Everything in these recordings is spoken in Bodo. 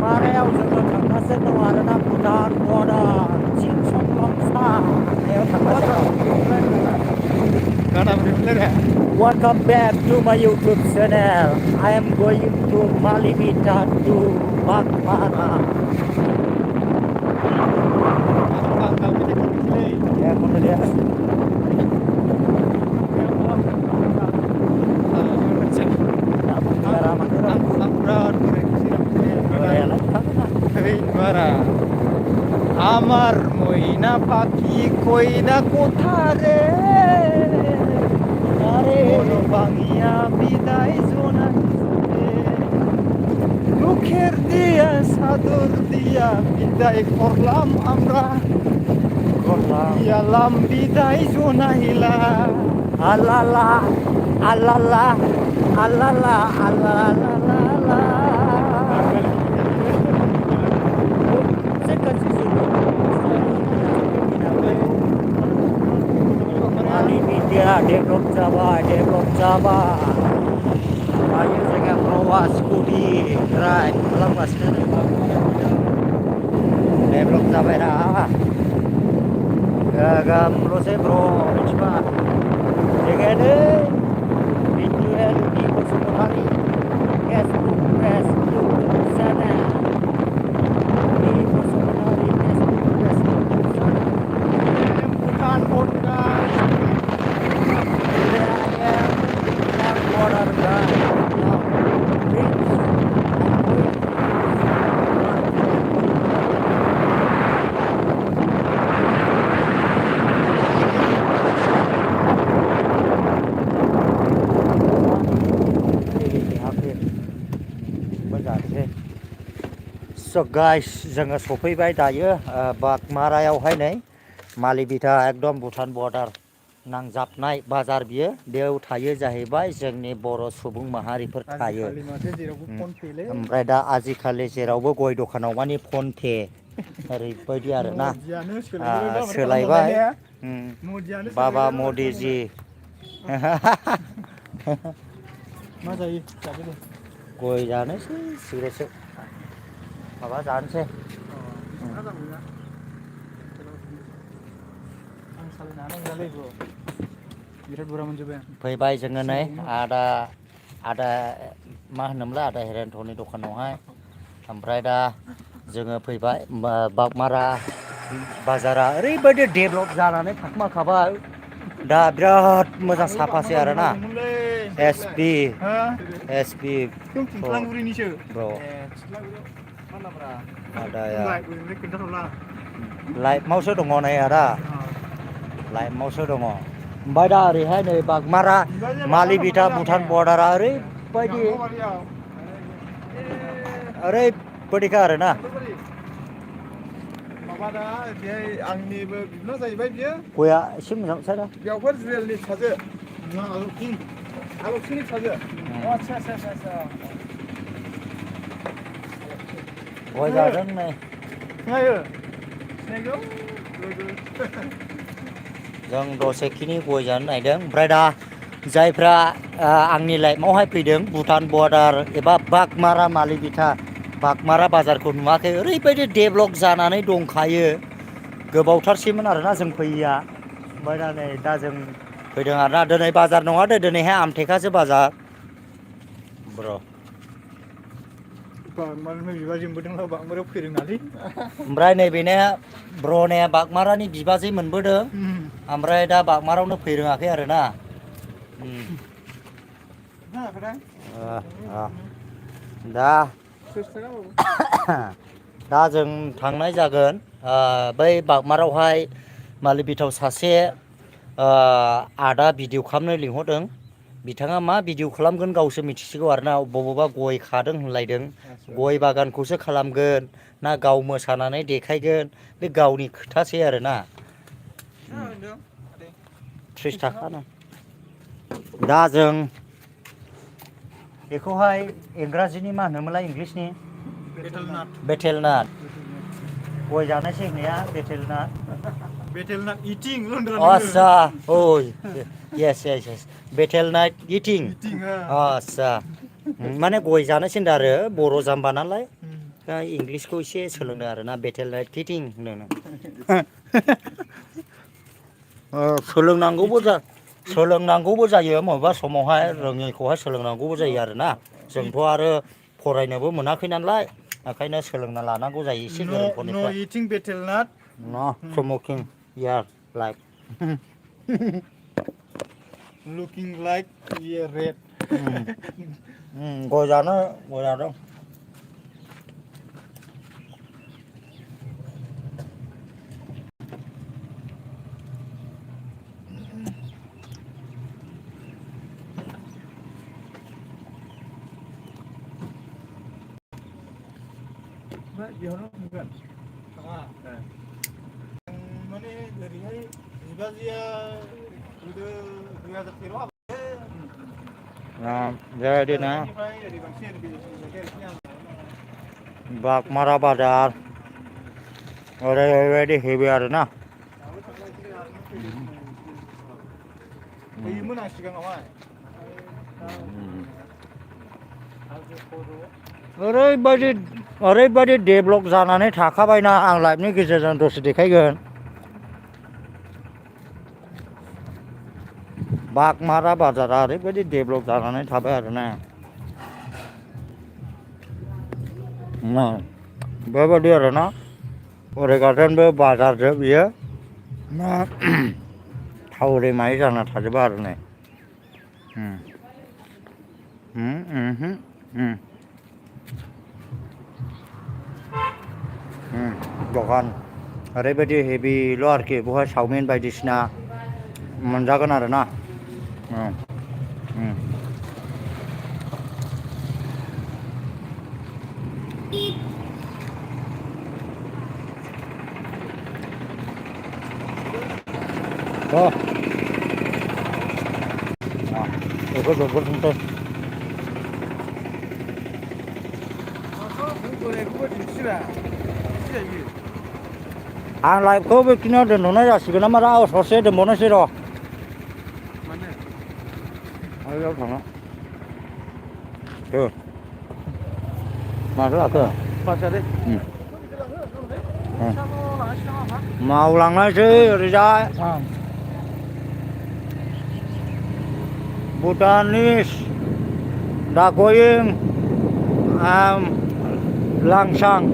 बागमारायाव जोङो थांगासिनो दं आरोना भुटान बर्डार चिंचंलंसा बेयाव थांगासिनो दं Welcome back to my YouTube channel. I am going to Malibita to Bagmara. Ya, kono dia. আমার ময়না পাখি কইনা কোথারে আরে বাঙিয়া বিদায় জোনাইছে দুঃখের দিয়া সাদর দিয়া বিদায় করলাম আমরা ইয়ালাম বিদায় জোনাইলা আল্লালা আল্লালা আল্লালা আল্লালা Malibita develop Java. Ayo jangan bawa skudi drive lepas develop Java dah. Gagam proses bro, coba. Jangan deh. Video di musim hari. Yes, sana. Di musim hari sana. Bukan podcast. So guys, जोङो सफैबाय दायो बागमारायावहाय नै मालिबिटा एकदम भुटान बर्डार नांजाबनाय बाजार बियो बेयाव थायो जाहैबाय जोंनि बर' सुबुं माहारिफोर थायो ओमफ्राय दा आजिखालि जेरावबो गय दखानाव माने फन पे ओरैबायदि आरोना सोलायबाय बाबा मदि जी मा जायो गय जानोसै सिगारेटसो माबा जानोसै फैबाय जोङो नै आदा मा होनोमोनलाय आदा हेरेन्ट'नि दखानावहाय ओमफ्राय दा जोङो फैबाय बागमारा बाजारा ओरैबायदि डेभेलप जानानै थाखुमाखाबाय दा बिराद मोजां साफासै आरोना एसपि ब्र आदाया लाइफआवसो दङ नै आदा लाइफआवसो दङ ओमफ्राय दा ओरैहाय नै बागमारा मालिबिटा भुटान बर्डारा ओरैबायदिखा आरोना माबादा बेहाय आंनिबो बिबोनां जाहैबाय बियो गया एसे मोजां सारा बेयावफोर जुवेलनि फिसाजो आलौखिनि फिसाजो आच्छा गय जादों नै सिनायो सिनायगौ जों दसेखिनि गय जानो नागिरदों ओमफ्राय दा जायफ्रा आंनि लाइफआवहाय फैदों भुटान बर्डार एबा बागमारा मालिबिटा बागमारा बाजारखौ नुवाखै ओरैबायदि डेभेलप जानानै दंखायो गोबावथारसैमोन आरोना जों फैयैया ओमफ्राय दा नै दा जों फैदों आरोना दिनै बाजार नङा दे दिनैहाय आमथेखासो बाजार ब्र ओमफ्राय नैबेनो ब्रने बागमारानि बिबाजै मोनबोदों ओमफ्राय दा बागमारावनो फैरोङाखै आरोना दा जों थांनाय जागोन बै बागमारावहाय मालिबिटाव सासे आदा भिडिअ खालामनो लिंहरदों बिथाङा मा भिडिअ खालामगोन गावसो मिथिसिगौ आरोना बबावबा गय खादों होनलायदों गय बागानखौसो खालामगोन ना गाव मोसानानै देखायगोन बे गावनि खोथासै आरोना 30 थाखा दा जों बेखौहाय इंराजिनि मा होनोमोनलाय इंलिसनि बेटेलनाट गय जानोसै होननाया बेटेलनाट eating आच्छा ओइ yes बेटेलनाट इटिं आच्छा माने गय जानोसै होनदों आरो बर' जाम्बा नालाय दा इंलिसखौ एसे सोलोंदों आरोना बेटेल नाइट फिटिं होनदों सोलोंनांगौबो जायो माबेबा समावहाय रोङैखौहाय सोलोंनांगौबो जायो आरोना जोंथ' आरो फरायनोबो मोनाखै नालाय ओंखायनो सोलोंना लानांगौ जायो एसे No, no गोरोंफोरनिफ्राय eating betel nut. No smoking yeah like Looking like yeah, red. गय जादों Mak, बेयावनो नुगोन माने ओरैहाय बिबाजैया गोदो 2013 बेबायदिनो ओरै बांसिन बागमारा बाजार ओरैबायदि हेभि आरोना हैयोमोन आं सिगाङावहाय ओरैबायदि डेभलप जानानै थाखाबायना आं लाइभनि गेजेरजों दसे देखायगोन बागमारा बाजारा ओरैबायदि डेभलप जानानै थाबाय आरोना बेबायदि आरोना ओरै गार्डेनबो बाजारजों बियो थावरिमायै जाना थाजोबा आरो नै दखान ओरैबायदि हेभिल' आरोखि बेवहाय चावमिन बायदिसिना मोनजागोन आरोना बेखौ जबगोरथोंसै बोरायखौबो दिन्थिबा जायो आं लाइभखौ बेखिनियाव दोनथ'नाय जासिगोन ना मारा ससे दोनबावनोसै र' माने आयौ थांनो माथो लाखो बाजारे मावलांनायसै ओरैजाय Bhutanese are going Langsang.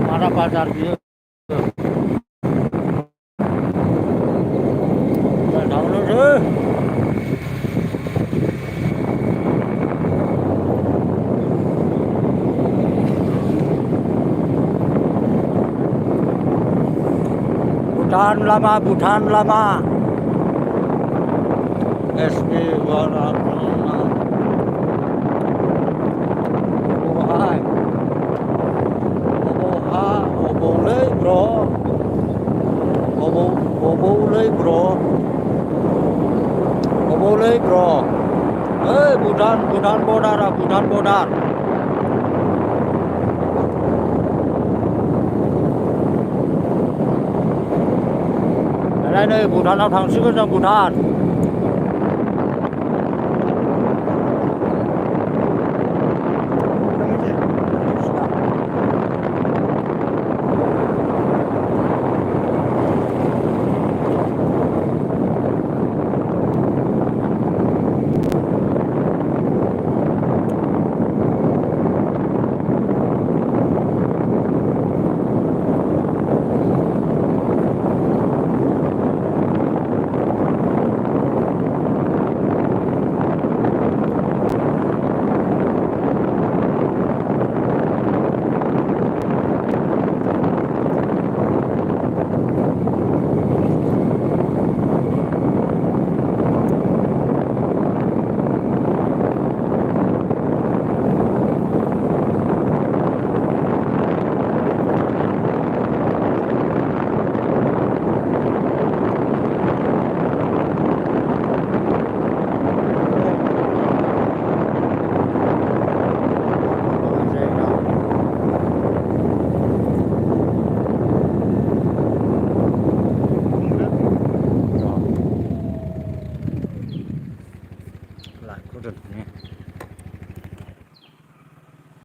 Mana pasar dia? Tahu tu. Bhutan lama SB Warna Obolei bro Obolei bro hey Bhutan border Đây Bhutanआव थांसिगोन जों Bhutan भुटाननि